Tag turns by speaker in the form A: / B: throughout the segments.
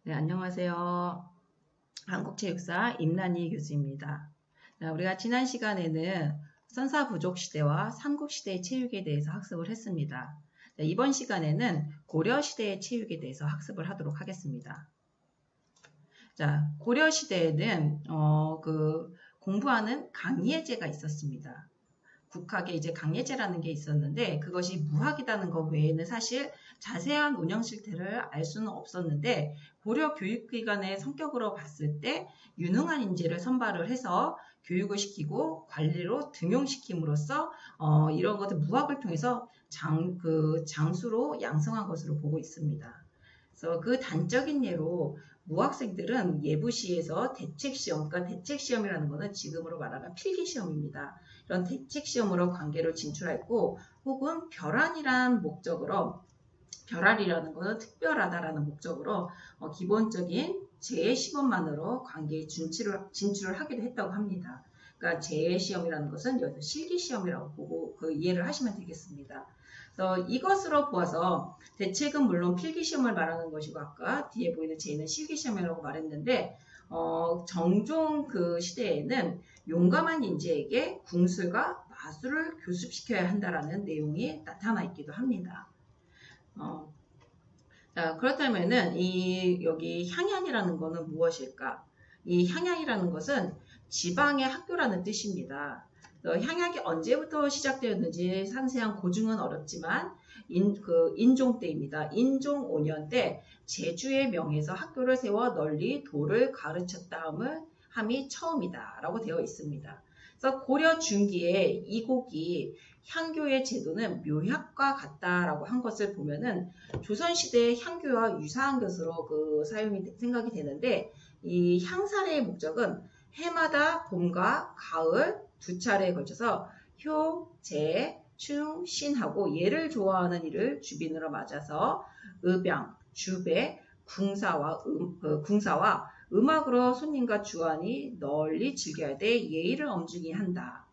A: 네, 안녕하세요. 한국체육사 임란희 교수입니다. 우리가 지난 시간에는 선사부족시대와 삼국시대의 체육에 대해서 학습을 했습니다. 이번 시간에는 고려시대의 체육에 대해서 학습을 하도록 하겠습니다. 자, 고려시대에는 공부하는 강예제가 있었습니다. 국학에 이제 강예제라는 게 있었는데 그것이 무학이라는 것 외에는 사실 자세한 운영 실태를 알 수는 없었는데 고려 교육기관의 성격으로 봤을 때 유능한 인재를 선발을 해서 교육을 시키고 관리로 등용시킴으로써 이런 것들 무학을 통해서 장수로 양성한 것으로 보고 있습니다. 그래서 그 단적인 예로 무학생들은 예부시에서 대책시험, 그러니까 대책시험이라는 것은 지금으로 말하면 필기시험입니다. 이런 대책시험으로 관계를 진출했고 혹은 별안이라는 목적으로 별안이라는 것은 특별하다라는 목적으로 기본적인 재시험만으로 관계에 진출을 하기도 했다고 합니다. 그러니까 재시험이라는 것은 여기서 실기시험이라고 보고 이해를 하시면 되겠습니다. 그래서 이것으로 보아서 대책은 물론 필기시험을 말하는 것이고 아까 뒤에 보이는 제는 실기시험이라고 말했는데 정종 그 시대에는 용감한 인재에게 궁술과 마술을 교습시켜야 한다라는 내용이 나타나 있기도 합니다. 자, 그렇다면은 여기 향양이라는 것은 무엇일까? 이 향양이라는 것은 지방의 학교라는 뜻입니다. 향양이 언제부터 시작되었는지 상세한 고증은 어렵지만 인종 때입니다. 인종 5년 때 제주의 명에서 학교를 세워 널리 도를 가르쳤다 함이 처음이다 라고 되어 있습니다. 그래서 고려 중기에 이곡이 향교의 제도는 묘약과 같다라고 한 것을 보면은 조선시대의 향교와 유사한 것으로 사용이 생각이 되는데 이 향사례의 목적은 해마다 봄과 가을 두 차례에 걸쳐서 효, 재, 충, 신하고 예를 좋아하는 이를 주빈으로 맞아서 의병, 주배, 궁사와 음악으로 손님과 주안이 널리 즐겨야 돼 예의를 엄중히 한다.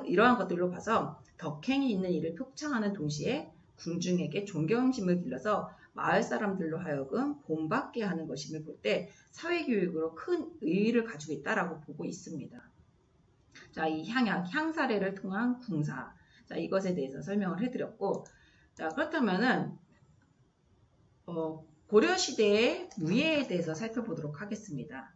A: 이러한 것들로 봐서 덕행이 있는 이를 표창하는 동시에 궁중에게 존경심을 길러서 마을 사람들로 하여금 본받게 하는 것임을 볼 때 사회교육으로 큰 의의를 가지고 있다라고 보고 있습니다. 자, 이 향사례를 통한 궁사. 자, 이것에 대해서 설명을 해드렸고, 자, 그렇다면은, 고려시대의 무예에 대해서 살펴보도록 하겠습니다.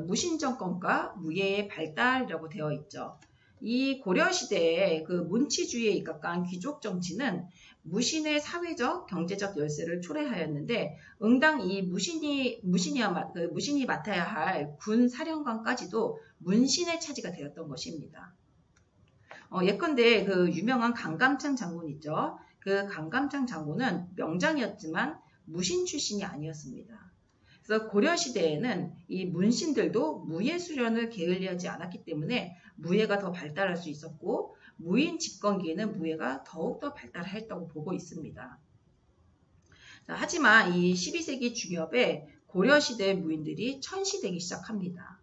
A: 무신정권과 무예의 발달이라고 되어 있죠. 이 고려시대의 그 문치주의에 입각한 귀족 정치는 무신의 사회적, 경제적 열세를 초래하였는데 응당 이 무신이 맡아야 할 군 사령관까지도 문신의 차지가 되었던 것입니다. 예컨대 그 유명한 강감창 장군 있죠. 그 강감창 장군은 명장이었지만 무신 출신이 아니었습니다. 그래서 고려시대에는 이 문신들도 무예 수련을 게을리하지 않았기 때문에 무예가 더 발달할 수 있었고 무인 집권기에는 무예가 더욱더 발달했다고 보고 있습니다. 자, 하지만 이 12세기 중엽에 고려시대 무인들이 천시되기 시작합니다.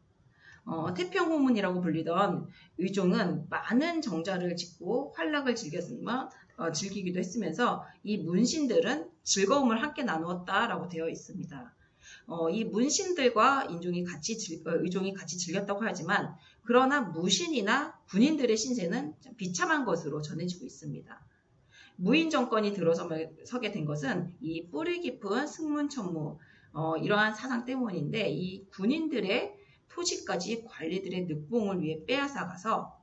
A: 태평호문이라고 불리던 의종은 많은 정자를 짓고 환락을 즐기기도 했으면서 이 문신들은 즐거움을 함께 나누었다라고 되어 있습니다. 이 문신들과 의종이 같이 즐겼다고 하지만 그러나 무신이나 군인들의 신세는 비참한 것으로 전해지고 있습니다. 무인 정권이 들어서게 된 것은 이 뿌리 깊은 승문천무 이러한 사상 때문인데 이 군인들의 토지까지 관리들의 늑봉을 위해 빼앗아가서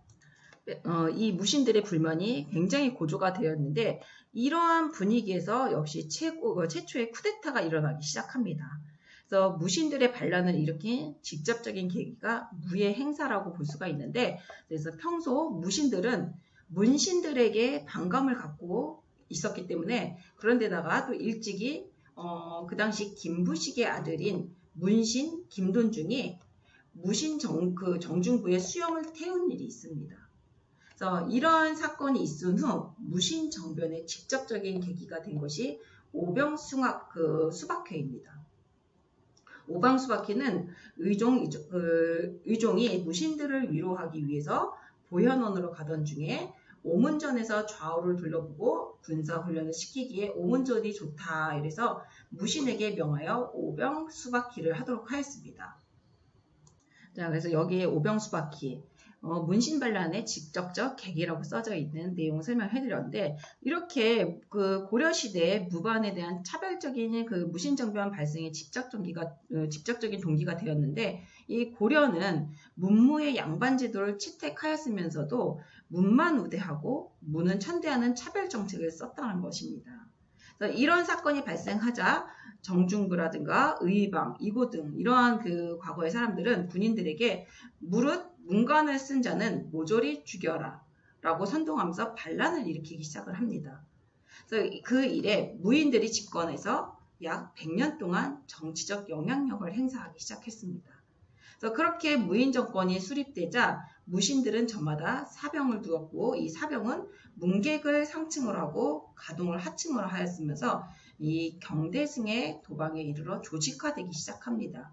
A: 이 무신들의 불만이 굉장히 고조가 되었는데 이러한 분위기에서 역시 최초의 쿠데타가 일어나기 시작합니다. 그래서 무신들의 반란을 일으킨 직접적인 계기가 무예 행사라고 볼 수가 있는데 그래서 평소 무신들은 문신들에게 반감을 갖고 있었기 때문에 그런데다가 또 일찍이 그 당시 김부식의 아들인 문신 김돈중이 무신 정중부의 수염을 태운 일이 있습니다. 그래서 이러한 사건이 있은 후 무신 정변의 직접적인 계기가 된 것이 오병수박회입니다. 오병수박회는 의종이 무신들을 위로하기 위해서 보현원으로 가던 중에 오문전에서 좌우를 둘러보고 군사훈련을 시키기에 오문전이 좋다. 이래서 무신에게 명하여 오병수바퀴를 하도록 하였습니다. 자, 그래서 여기에 오병수바퀴, 문신반란의 직접적 계기라고 써져 있는 내용 설명해드렸는데, 이렇게 그 고려시대에 무반에 대한 차별적인 그 무신정변 발생의 직접적인 동기가 되었는데, 이 고려는 문무의 양반 제도를 채택하였으면서도 문만 우대하고 무는 천대하는 차별 정책을 썼다는 것입니다. 그래서 이런 사건이 발생하자 정중부라든가 의방, 이고 등 이러한 그 과거의 사람들은 군인들에게 무릇 문관을 쓴 자는 모조리 죽여라 라고 선동하면서 반란을 일으키기 시작을 합니다. 그래서 그 일에 무인들이 집권해서 약 100년 동안 정치적 영향력을 행사하기 시작했습니다. 그래서 그렇게 무인 정권이 수립되자 무신들은 저마다 사병을 두었고 이 사병은 문객을 상층으로 하고 가동을 하층으로 하였으면서 이 경대승의 도방에 이르러 조직화되기 시작합니다.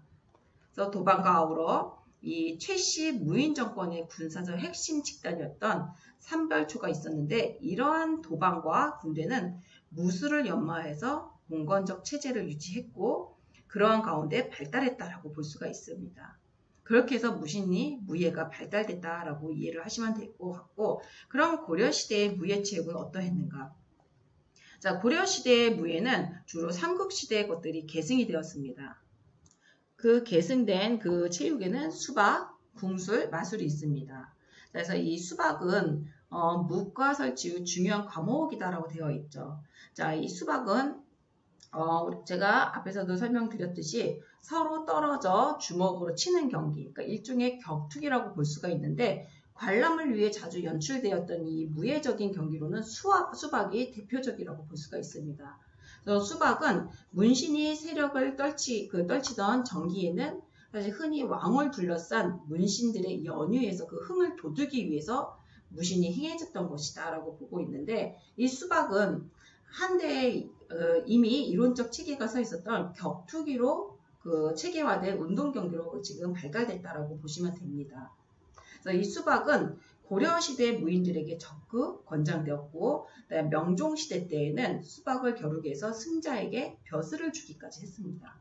A: 그래서 도방과 아우러 이 최씨 무인 정권의 군사적 핵심 집단이었던 삼별초가 있었는데 이러한 도방과 군대는 무술을 연마해서 봉건적 체제를 유지했고 그러한 가운데 발달했다라고 볼 수가 있습니다. 그렇게 해서 무신이 무예가 발달됐다라고 이해를 하시면 될 것 같고 그럼 고려시대의 무예체육은 어떠했는가? 자, 고려시대의 무예는 주로 삼국시대의 것들이 계승이 되었습니다. 그 계승된 그 체육에는 수박, 궁술, 마술이 있습니다. 그래서 이 수박은 무과 설치 후 중요한 과목이다라고 되어 있죠. 자, 이 수박은 제가 앞에서도 설명드렸듯이 서로 떨어져 주먹으로 치는 경기, 그러니까 일종의 격투기라고 볼 수가 있는데 관람을 위해 자주 연출되었던 이 무예적인 경기로는 수박이 대표적이라고 볼 수가 있습니다. 그래서 수박은 문신이 세력을 떨치던 전기에는 사실 흔히 왕을 둘러싼 문신들의 연유에서 그 흥을 돋우기 위해서 무신이 행해졌던 것이다 라고 보고 있는데 이 수박은 한때 이미 이론적 체계가 서 있었던 격투기로 그 체계화된 운동 경기로 지금 발달됐다라고 보시면 됩니다. 그래서 이 수박은 고려시대 무인들에게 적극 권장되었고 명종시대 때에는 수박을 겨루기 위해서 승자에게 벼슬을 주기까지 했습니다.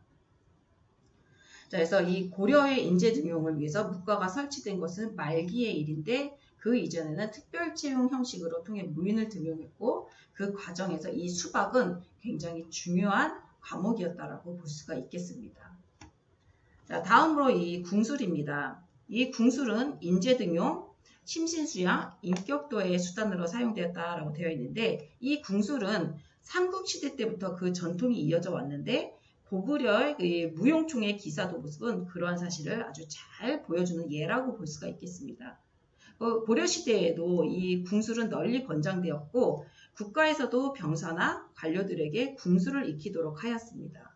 A: 자, 그래서 이 고려의 인재 등용을 위해서 무과가 설치된 것은 말기의 일인데 그 이전에는 특별채용 형식으로 통해 무인을 등용했고 그 과정에서 이 수박은 굉장히 중요한 과목이었다라고 볼 수가 있겠습니다. 자, 다음으로 이 궁술입니다. 이 궁술은 인재 등용, 심신수양, 인격도의 수단으로 사용되었다라고 되어 있는데 이 궁술은 삼국시대 때부터 그 전통이 이어져 왔는데 고구려의 그 무용총의 기사도습은 그러한 사실을 아주 잘 보여주는 예라고 볼 수가 있겠습니다. 고려시대에도 이 궁술은 널리 권장되었고 국가에서도 병사나 관료들에게 궁술을 익히도록 하였습니다.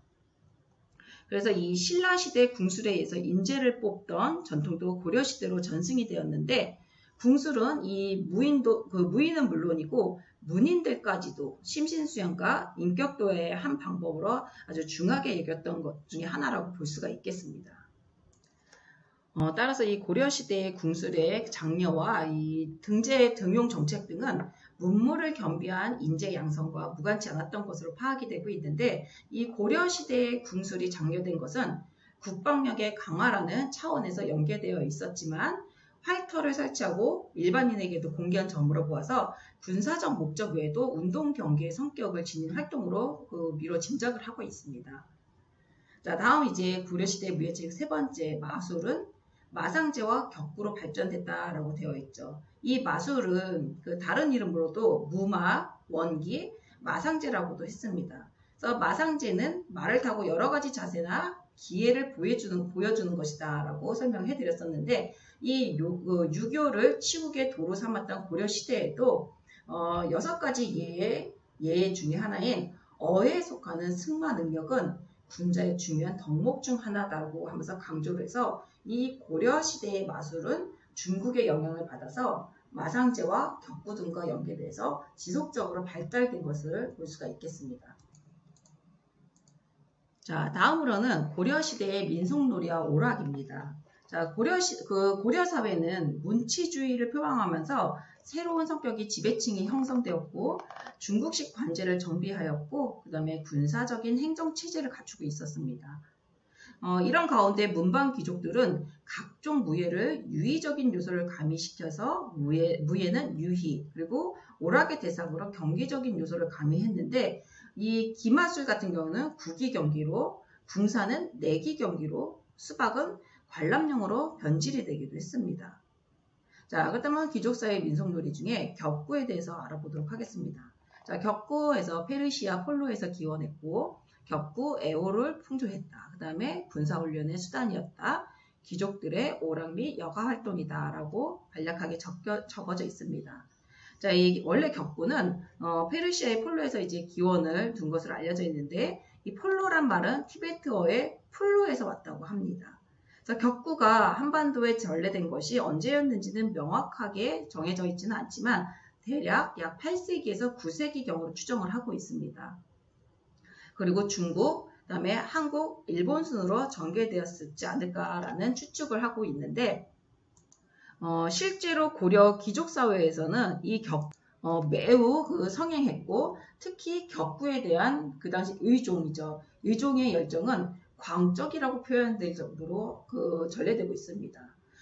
A: 그래서 이 신라시대 궁술에 의해서 인재를 뽑던 전통도 고려시대로 전승이 되었는데 궁술은 이 무인은 물론이고 문인들까지도 심신수양과 인격도의 한 방법으로 아주 중하게 여겼던 것 중에 하나라고 볼 수가 있겠습니다. 따라서 이 고려시대의 궁술의 장려와 이 등용 정책 등은 문무를 겸비한 인재 양성과 무관치 않았던 것으로 파악이 되고 있는데 이 고려시대의 궁술이 장려된 것은 국방력의 강화라는 차원에서 연계되어 있었지만 화이터를 설치하고 일반인에게도 공개한 점으로 보아서 군사적 목적 외에도 운동 경기의 성격을 지닌 활동으로 미뤄 짐작을 하고 있습니다. 자, 다음 이제 고려시대 무예체육 세 번째 마술은 마상제와 격구로 발전됐다라고 되어 있죠. 이 마술은 그 다른 이름으로도 무마, 원기, 마상제라고도 했습니다. 그래서 마상제는 말을 타고 여러 가지 자세나 기회를 보여주는 것이다라고 설명해 드렸었는데 이 유교를 치국의 도로 삼았던 고려 시대에도 6가지 예 중에 하나인 어에 속하는 승마 능력은 군자의 중요한 덕목 중 하나다라고 하면서 강조를 해서 이 고려 시대의 마술은 중국의 영향을 받아서 마상제와 격구 등과 연계돼서 지속적으로 발달된 것을 볼 수가 있겠습니다. 자, 다음으로는 고려시대의 민속놀이와 오락입니다. 자, 고려 사회는 문치주의를 표방하면서 새로운 성격이 지배층이 형성되었고 중국식 관제를 정비하였고 그 다음에 군사적인 행정 체제를 갖추고 있었습니다. 이런 가운데 문방 귀족들은 각종 무예를 유의적인 요소를 가미시켜서 무예는 유희 그리고 오락의 대상으로 경기적인 요소를 가미했는데 이 기마술 같은 경우는 구기 경기로 궁사는 내기 경기로 수박은 관람용으로 변질이 되기도 했습니다. 자, 그렇다면 귀족사회 민속놀이 중에 격구에 대해서 알아보도록 하겠습니다. 자, 격구에서 페르시아 폴로에서 기원했고 격구 애호를 풍조했다. 그 다음에 군사훈련의 수단이었다. 귀족들의 오락 및 여가 활동이다 라고 간략하게 적어져 있습니다. 자, 원래 격구는 페르시아의 폴로에서 이제 기원을 둔 것으로 알려져 있는데 이 폴로란 말은 티베트어의 풀로에서 왔다고 합니다. 그래서 격구가 한반도에 전래된 것이 언제였는지는 명확하게 정해져 있지는 않지만 대략 약 8세기에서 9세기경으로 추정을 하고 있습니다. 그리고 중국, 그다음에 한국, 일본 순으로 전개되었을지 않을까라는 추측을 하고 있는데 실제로 고려 귀족사회에서는 이 매우 성행했고 특히 격구에 대한 그 당시 의종의 열정은 광적이라고 표현될 정도로 전래되고 있습니다.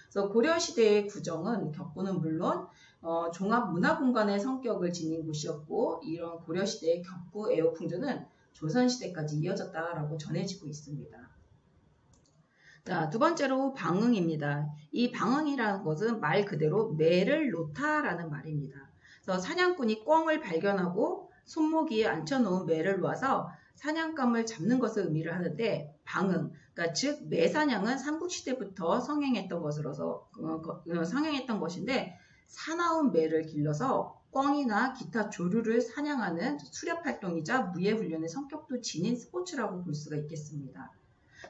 A: 그래서 고려시대의 구정은 격구는 물론 종합문화공간의 성격을 지닌 곳이었고 이런 고려시대의 격구 애호 풍조는 조선시대까지 이어졌다라고 전해지고 있습니다. 자, 두 번째로 방응입니다. 이 방응이라는 것은 말 그대로 매를 놓다라는 말입니다. 그래서 사냥꾼이 꿩을 발견하고 손목위에 앉혀놓은 매를 놓아서 사냥감을 잡는 것을 의미를 하는데 방응, 그러니까 즉 매사냥은 삼국시대부터 성행했던 것인데 사나운 매를 길러서 꿩이나 기타 조류를 사냥하는 수렵활동이자 무예훈련의 성격도 지닌 스포츠라고 볼 수가 있겠습니다.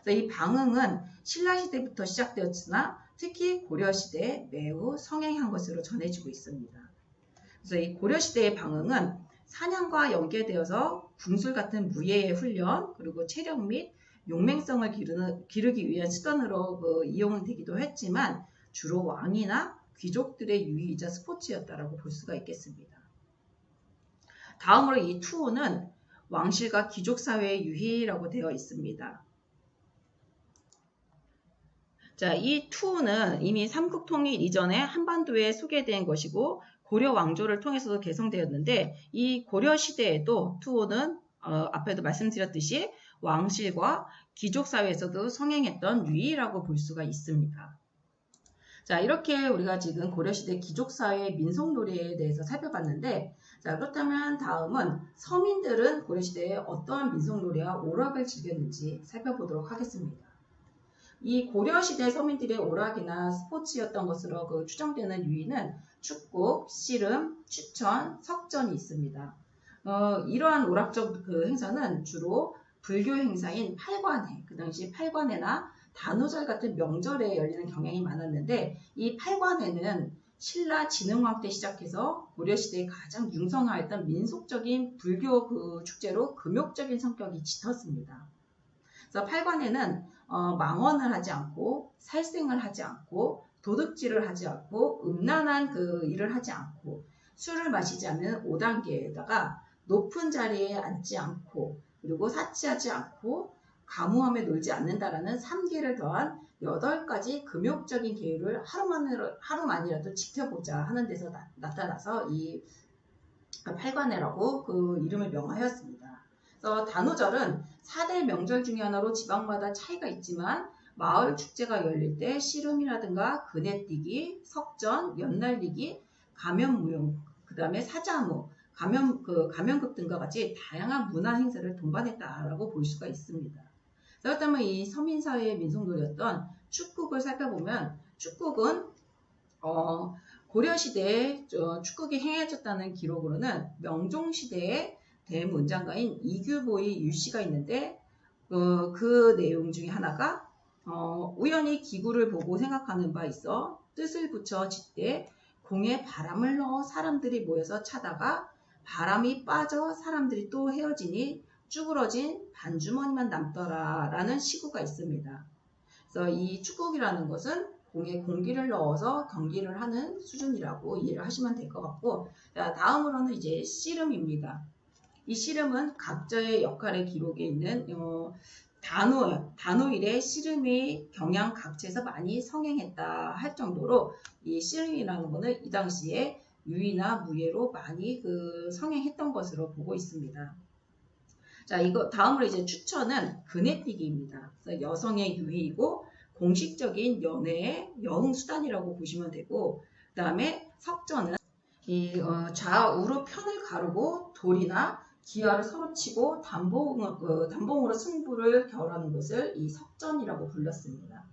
A: 그래서 이 방응은 신라시대부터 시작되었으나 특히 고려시대에 매우 성행한 것으로 전해지고 있습니다. 그래서 이 고려시대의 방응은 사냥과 연계되어서 궁술 같은 무예의 훈련 그리고 체력 및 용맹성을 기르기 위한 수단으로 이용되기도 했지만 주로 왕이나 귀족들의 유의이자 스포츠였다라고 볼 수가 있겠습니다. 다음으로 이 투호는 왕실과 귀족사회의 유희라고 되어 있습니다. 자, 이 투호는 이미 삼국통일 이전에 한반도에 소개된 것이고 고려 왕조를 통해서도 개성되었는데 이 고려 시대에도 투호는 앞에도 말씀드렸듯이 왕실과 귀족사회에서도 성행했던 유희라고 볼 수가 있습니다. 자, 이렇게 우리가 지금 고려시대 귀족사회의 민속놀이에 대해서 살펴봤는데 자, 그렇다면 다음은 서민들은 고려시대에 어떠한 민속놀이와 오락을 즐겼는지 살펴보도록 하겠습니다. 이 고려시대 서민들의 오락이나 스포츠였던 것으로 추정되는 유희는 축구, 씨름, 추천, 석전이 있습니다. 이러한 오락적 행사는 주로 불교 행사인 팔관해, 그 당시 팔관해나 단오절 같은 명절에 열리는 경향이 많았는데 이 팔관해는 신라 진흥왕 때 시작해서 고려시대에 가장 융성하였던 민속적인 불교 축제로 금욕적인 성격이 짙었습니다. 그래서 팔관해는 망언을 하지 않고 살생을 하지 않고 도둑질을 하지 않고 음란한 일을 하지 않고 술을 마시지 않는 5단계에다가 높은 자리에 앉지 않고 그리고 사치하지 않고 가무함에 놀지 않는다라는 3개를 더한 8가지 금욕적인 계율을 하루만이라도 지켜보자 하는 데서 나타나서 이 팔관해라고 이름을 명하였습니다. 그래서 단오절은 4대 명절 중에 하나로 지방마다 차이가 있지만 마을 축제가 열릴 때 씨름이라든가 그네뛰기, 석전, 연날리기, 가면무용, 그 다음에 사자무, 가면급 등과 같이 다양한 문화 행사를 동반했다라고 볼 수가 있습니다. 그렇다면 이 서민사회의 민속놀이였던 축국을 살펴보면 축국은 고려시대에 축국이 행해졌다는 기록으로는 명종시대에 대문장가인 이규보의 유씨가 있는데 그 내용 중에 하나가 우연히 기구를 보고 생각하는 바 있어 뜻을 붙여 짓되 공에 바람을 넣어 사람들이 모여서 차다가 바람이 빠져 사람들이 또 헤어지니 쭈그러진 반주머니만 남더라 라는 시구가 있습니다. 그래서 이 축구기라는 것은 공에 공기를 넣어서 경기를 하는 수준이라고 이해를 하시면 될 것 같고, 자, 다음으로는 이제 씨름입니다. 이 씨름은 각자의 역할의 기록에 있는 단오일에 씨름이 경양 각지에서 많이 성행했다 할 정도로 이 씨름이라는 것은 이 당시에 유의나 무예로 많이 성행했던 것으로 보고 있습니다. 자, 이거 다음으로 이제 추천은 그네뛰기입니다. 그래서 여성의 유희이고 공식적인 연애의 여흥 수단이라고 보시면 되고, 그 다음에 석전은 좌우로 편을 가르고 돌이나 기아를 서로 치고 단봉으로 승부를 겨루는 것을 이 석전이라고 불렀습니다.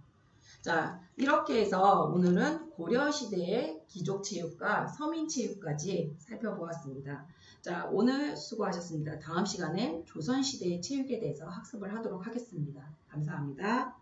A: 자, 이렇게 해서 오늘은 고려시대의 기족체육과 서민체육까지 살펴보았습니다. 자, 오늘 수고하셨습니다. 다음 시간엔 조선시대의 체육에 대해서 학습을 하도록 하겠습니다. 감사합니다.